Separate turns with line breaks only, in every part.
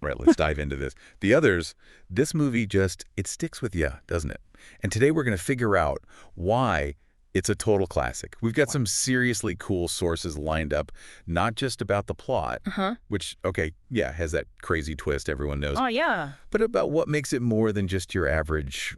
Right, let's dive into this. The others, this movie just, it sticks with you, doesn't it? And today we're going to figure out why it's a total classic. We've got some seriously cool sources lined up, not just about the plot,
Uh-huh.
which, okay, yeah, has that crazy twist everyone knows,
Oh, yeah.
but about what makes it more than just your average,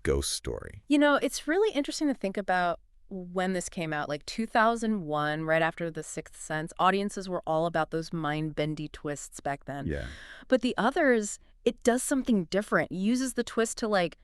ghost story.
It's really interesting to think about when this came out, like 2001, right after The Sixth Sense. Audiences were all about those mind-bendy twists back then.
Yeah.
But the others, it does something different. It uses the twist to, like,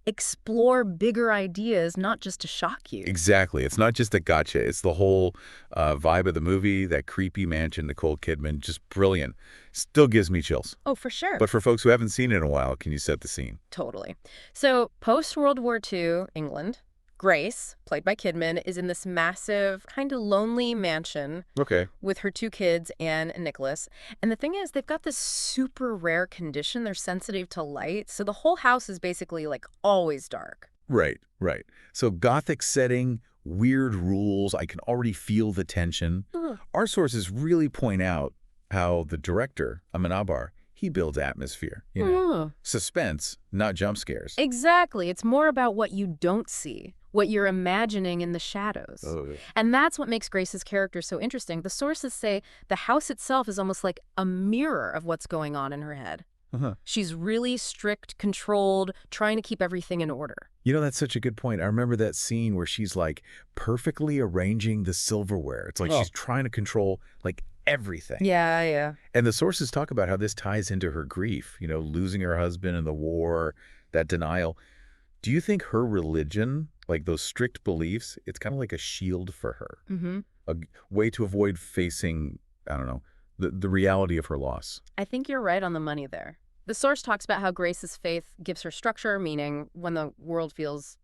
explore bigger ideas, not just to shock you.
Exactly. It's not just a gotcha. It's the whole vibe of the movie, that creepy mansion, Nicole Kidman, just brilliant. Still gives me chills.
Oh, for sure.
But for folks who haven't seen it in a while, can you set the scene?
Totally. So, post-World War II, England, Grace, played by Kidman, is in this massive, kind of lonely mansion
Okay.
with her two kids, Anne and Nicholas. And the thing is, they've got this super rare condition. They're sensitive to light. So the whole house is basically, like, always dark.
Right, right. So gothic setting, weird rules. I can already feel the tension.
Ugh.
Our sources really point out how the director, Amenabar, he builds atmosphere.
Ugh.
Suspense, not jump scares.
Exactly. It's more about what you don't see, what you're imagining in the shadows.
Oh,
And that's what makes Grace's character so interesting. The sources say the house itself is almost like a mirror of what's going on in her head.
uh-huh.
She's really strict, controlled, trying to keep everything in order.
That's such a good point. I remember that scene where she's like perfectly arranging the silverware. It's like
Oh.
she's trying to control like everything.
Yeah.
And the sources talk about how this ties into her grief, losing her husband in the war, that denial. Do you think her religion, like those strict beliefs, it's kind of like a shield for her,
Mm-hmm.
a way to avoid facing, I don't know, the reality of her loss?
I think you're right on the money there. The source talks about how Grace's faith gives her structure, meaning when the world feels,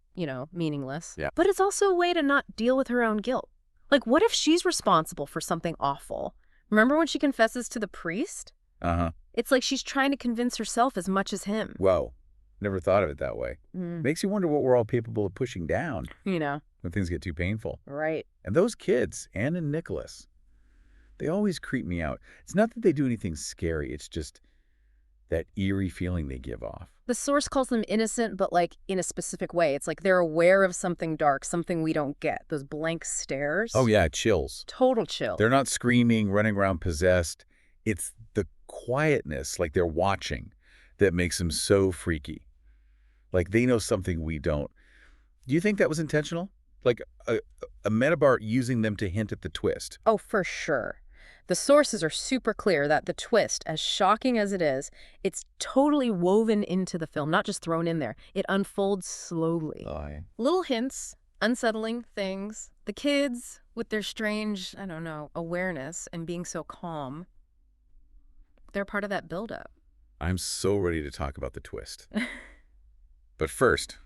meaningless.
Yeah.
But it's also a way to not deal with her own guilt. Like, what if she's responsible for something awful? Remember when she confesses to the priest?
Uh-huh.
It's like she's trying to convince herself as much as him.
Whoa. Never thought of it that way. Makes you wonder what we're all capable of pushing down when things get too painful.
Right.
And those kids, Anne and Nicholas, they always creep me out. It's not that they do anything scary. It's just that eerie feeling they give off.
The source calls them innocent, but like in a specific way. It's like they're aware of something dark, something we don't get. Those blank stares.
Oh, yeah, chills.
Total chill.
They're not screaming, running around possessed. It's the quietness, like they're watching, that makes them so freaky. Like they know something we don't. Do you think that was intentional? Like a Amenabar using them to hint at the twist?
Oh, for sure. The sources are super clear that the twist, as shocking as it is, it's totally woven into the film, not just thrown in there. It unfolds slowly.
Oh, yeah.
Little hints, unsettling things. The kids, with their strange, I don't know, awareness and being so calm, they're part of that buildup.
I'm so ready to talk about the twist. But first,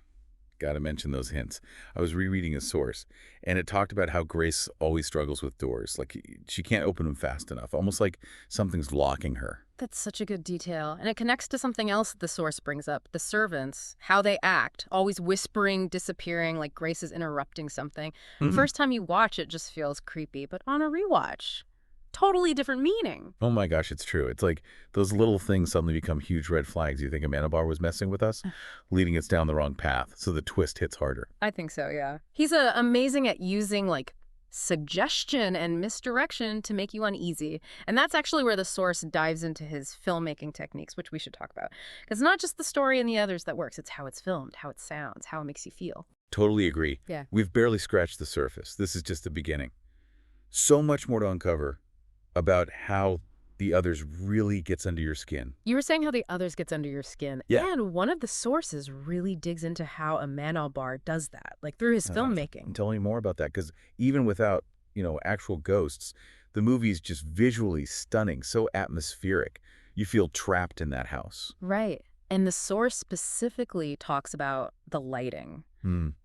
got to mention those hints. I was rereading a source, and it talked about how Grace always struggles with doors. Like, she can't open them fast enough, almost like something's locking her.
That's such a good detail. And it connects to something else the source brings up, the servants, how they act, always whispering, disappearing, like Grace is interrupting something.
Mhm.
First time you watch it just feels creepy, but on a rewatch, totally different meaning.
Oh my gosh, it's true. It's like those little things suddenly become huge red flags. You think Amenabar was messing with us, leading us down the wrong path, so the twist hits harder.
I think so, yeah. He's amazing at using, like, suggestion and misdirection to make you uneasy. And that's actually where the source dives into his filmmaking techniques, which we should talk about. Because it's not just the story and the others that works. It's how it's filmed, how it sounds, how it makes you feel.
Totally agree.
Yeah.
We've barely scratched the surface. This is just the beginning. So much more to uncover about how the others really gets under your skin.
You were saying how the others gets under your skin.
Yeah.
And one of the sources really digs into how Amenabar does that, like through his filmmaking.
Tell me more about that, because even without, actual ghosts, the movie's just visually stunning, so atmospheric. You feel trapped in that house.
Right. And the source specifically talks about the lighting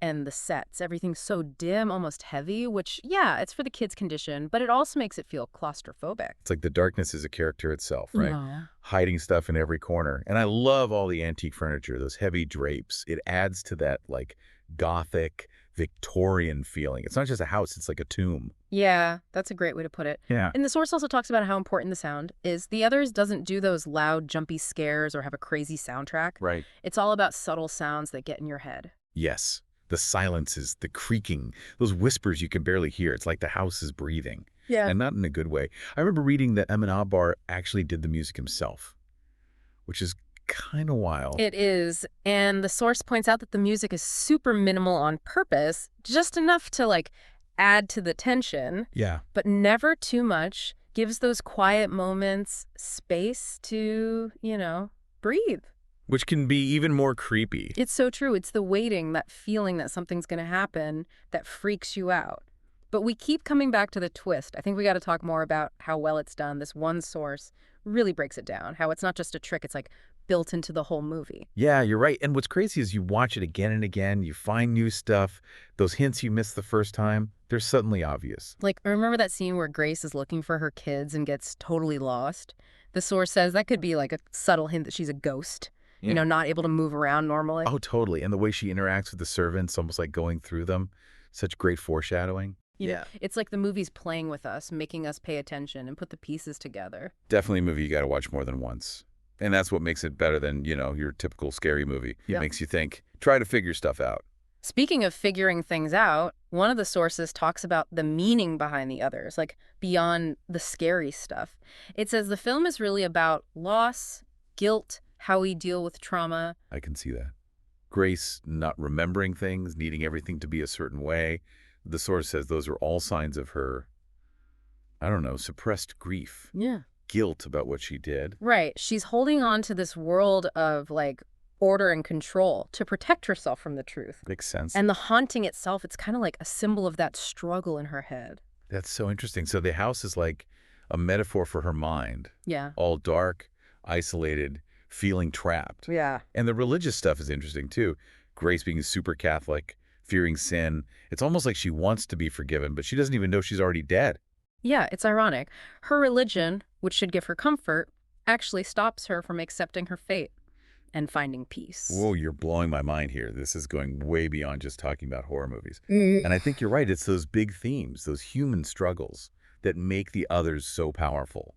and the sets. Everything's so dim, almost heavy, which, yeah, it's for the kid's condition, but it also makes it feel claustrophobic.
It's like the darkness is a character itself, right?
Yeah.
Hiding stuff in every corner. And I love all the antique furniture, those heavy drapes. It adds to that, like, gothic, Victorian feeling. It's not just a house, it's like a tomb.
Yeah, that's a great way to put it.
Yeah.
And the source also talks about how important the sound is. The Others doesn't do those loud, jumpy scares or have a crazy soundtrack.
Right.
It's all about subtle sounds that get in your head.
Yes. The silences, the creaking, those whispers you can barely hear. It's like the house is breathing.
Yeah.
And not in a good way. I remember reading that Amenabar actually did the music himself, which is kind of wild.
It is. And the source points out that the music is super minimal on purpose, just enough to, like, add to the tension,
Yeah.
but never too much. Gives those quiet moments space to, breathe.
Which can be even more creepy.
It's so true. It's the waiting, that feeling that something's going to happen that freaks you out. But we keep coming back to the twist. I think we got to talk more about how well it's done. This one source really breaks it down, how it's not just a trick, it's like built into the whole movie.
Yeah, you're right. And what's crazy is you watch it again and again, you find new stuff. Those hints you missed the first time, they're suddenly obvious.
Like, remember that scene where Grace is looking for her kids and gets totally lost? The source says that could be like a subtle hint that she's a ghost, not able to move around normally.
Oh, totally. And the way she interacts with the servants, almost like going through them, such great foreshadowing. Yeah.
It's like the movie's playing with us, making us pay attention and put the pieces together.
Definitely a movie you got to watch more than once. And that's what makes it better than, your typical scary movie. It makes you think, try to figure stuff out.
Speaking of figuring things out, one of the sources talks about the meaning behind The Others, like beyond the scary stuff. It says the film is really about loss, guilt, how we deal with trauma.
I can see that. Grace not remembering things, needing everything to be a certain way. The source says those are all signs of her, I don't know, suppressed grief.
Yeah.
Guilt about what she did.
Right. She's holding on to this world of, like, order and control to protect herself from the truth.
Makes sense.
And the haunting itself, it's kind of like a symbol of that struggle in her head.
That's so interesting. So the house is like a metaphor for her mind.
Yeah.
All dark, isolated, feeling trapped.
Yeah.
And the religious stuff is interesting, too. Grace being super Catholic, fearing sin. It's almost like she wants to be forgiven, but she doesn't even know she's already dead.
Yeah, it's ironic. Her religion, which should give her comfort, actually stops her from accepting her fate and finding peace.
Whoa, you're blowing my mind here. This is going way beyond just talking about horror movies. And I think you're right. It's those big themes, those human struggles that make The Others so powerful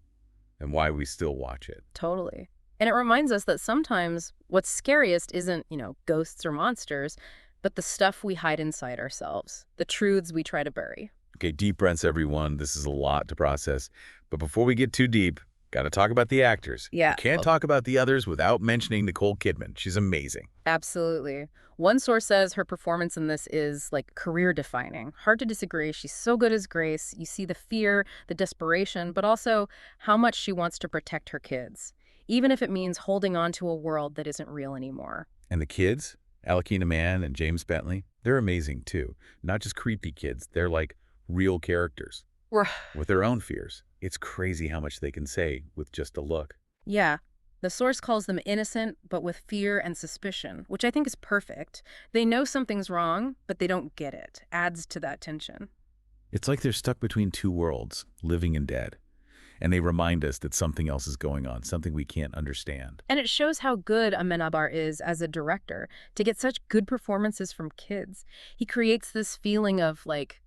and why we still watch it.
Totally. And it reminds us that sometimes what's scariest isn't, ghosts or monsters, but the stuff we hide inside ourselves, the truths we try to bury.
Okay, deep breaths, everyone. This is a lot to process. But before we get too deep, got to talk about the actors.
Yeah.
You can't talk about The Others without mentioning Nicole Kidman. She's amazing.
Absolutely. One source says her performance in this is, like, career-defining. Hard to disagree. She's so good as Grace. You see the fear, the desperation, but also how much she wants to protect her kids, even if it means holding on to a world that isn't real anymore.
And the kids, Alakina Mann and James Bentley, they're amazing, too. Not just creepy kids. They're like real characters with their own fears. It's crazy how much they can say with just a look.
Yeah. The source calls them innocent, but with fear and suspicion, which I think is perfect. They know something's wrong, but they don't get it. Adds to that tension.
It's like they're stuck between two worlds, living and dead. And they remind us that something else is going on, something we can't understand.
And it shows how good Amenabar is as a director to get such good performances from kids. He creates this feeling of, like,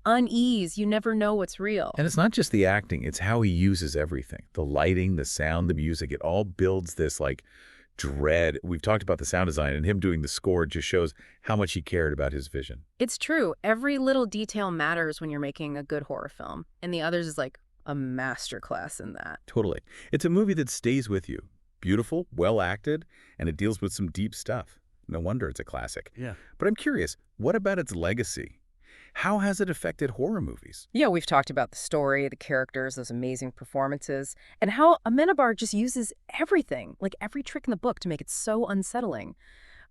unease. You never know what's real.
And it's not just the acting, it's how he uses everything. The lighting, the sound, the music, it all builds this, like, dread. We've talked about the sound design, and him doing the score just shows how much he cared about his vision.
It's true. Every little detail matters when you're making a good horror film. And The Others is like a masterclass in that.
Totally. It's a movie that stays with you. Beautiful, well acted, and it deals with some deep stuff. No wonder it's a classic.
Yeah.
But I'm curious, what about its legacy? How has it affected horror movies?
Yeah, we've talked about the story, the characters, those amazing performances, and how Amenabar just uses everything, like every trick in the book, to make it so unsettling.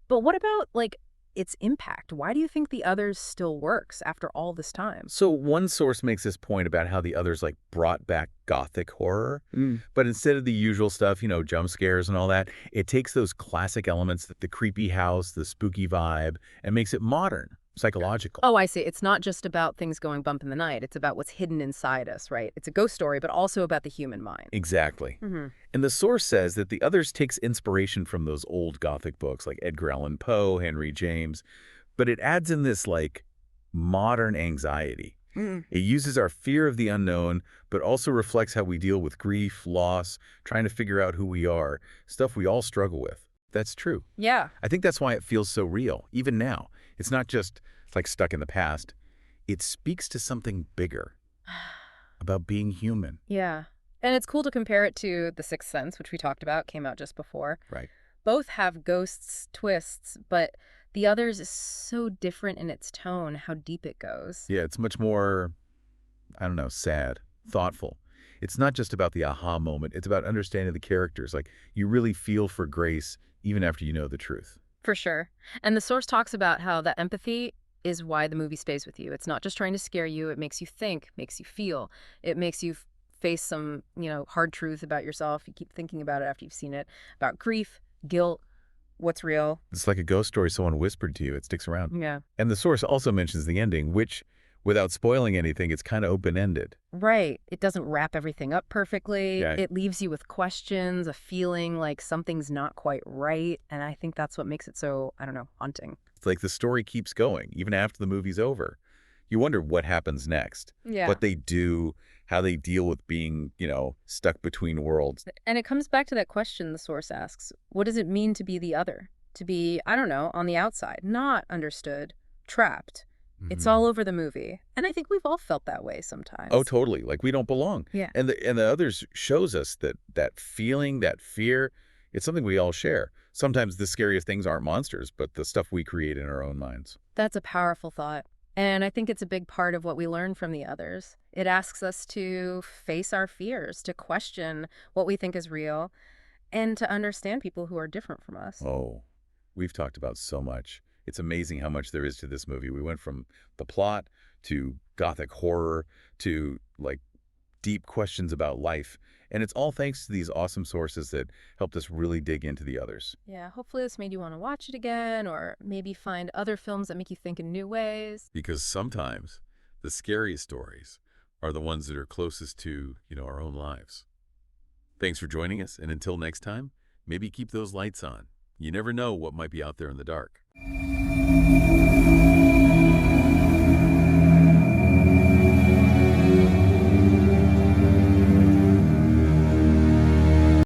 But what about, like, its impact? Why do you think The Others still works after all this time?
So one source makes this point about how The Others, like, brought back gothic horror. But instead of the usual stuff, jump scares and all that, it takes those classic elements, the creepy house, the spooky vibe, and makes it modern, psychological.
Oh, I see. It's not just about things going bump in the night. It's about what's hidden inside us, right? It's a ghost story, but also about the human mind.
Exactly. And the source says that The Others takes inspiration from those old Gothic books like Edgar Allan Poe, Henry James, But it adds in this, like, modern anxiety.
Mm.
It uses our fear of the unknown, but also reflects how we deal with grief, loss, trying to figure out who we are, stuff we all struggle with. That's true.
Yeah.
I think that's why it feels so real, even now. It's not just, like, stuck in the past. It speaks to something bigger, about being human.
Yeah. And it's cool to compare it to The Sixth Sense, which we talked about, came out just before.
Right.
Both have ghosts, twists, but the others is so different in its tone, how deep it goes.
Yeah, it's much more, I don't know, sad, thoughtful. It's not just about the aha moment. It's about understanding the characters. Like, you really feel for Grace even after you know the truth.
For sure. And the source talks about how that empathy is why the movie stays with you. It's not just trying to scare you. It makes you think, makes you feel. It makes you face some, hard truth about yourself. You keep thinking about it after you've seen it, about grief, guilt, what's real.
It's like a ghost story someone whispered to you. It sticks around.
Yeah.
And the source also mentions the ending, which, without spoiling anything, it's kind of open-ended.
Right. It doesn't wrap everything up perfectly.
Yeah.
It leaves you with questions, a feeling like something's not quite right. And I think that's what makes it so, I don't know, haunting.
It's like the story keeps going, even after the movie's over. You wonder what happens next,
Yeah.
what they do, how they deal with being, stuck between worlds.
And it comes back to that question the source asks. What does it mean to be the other? To be, I don't know, on the outside, not understood, trapped. It's
Mhm.
all over the movie. And I think we've all felt that way sometimes.
Oh, totally. Like, we don't belong.
Yeah.
And the others shows us that feeling, that fear, it's something we all share. Sometimes the scariest things aren't monsters, but the stuff we create in our own minds.
That's a powerful thought. And I think it's a big part of what we learn from the others. It asks us to face our fears, to question what we think is real, and to understand people who are different from us.
Oh, we've talked about so much. It's amazing how much there is to this movie. We went from the plot to gothic horror to, like, deep questions about life. And it's all thanks to these awesome sources that helped us really dig into the others.
Yeah, hopefully this made you want to watch it again, or maybe find other films that make you think in new ways.
Because sometimes the scariest stories are the ones that are closest to, our own lives. Thanks for joining us, and until next time, maybe keep those lights on. You never know what might be out there in the dark.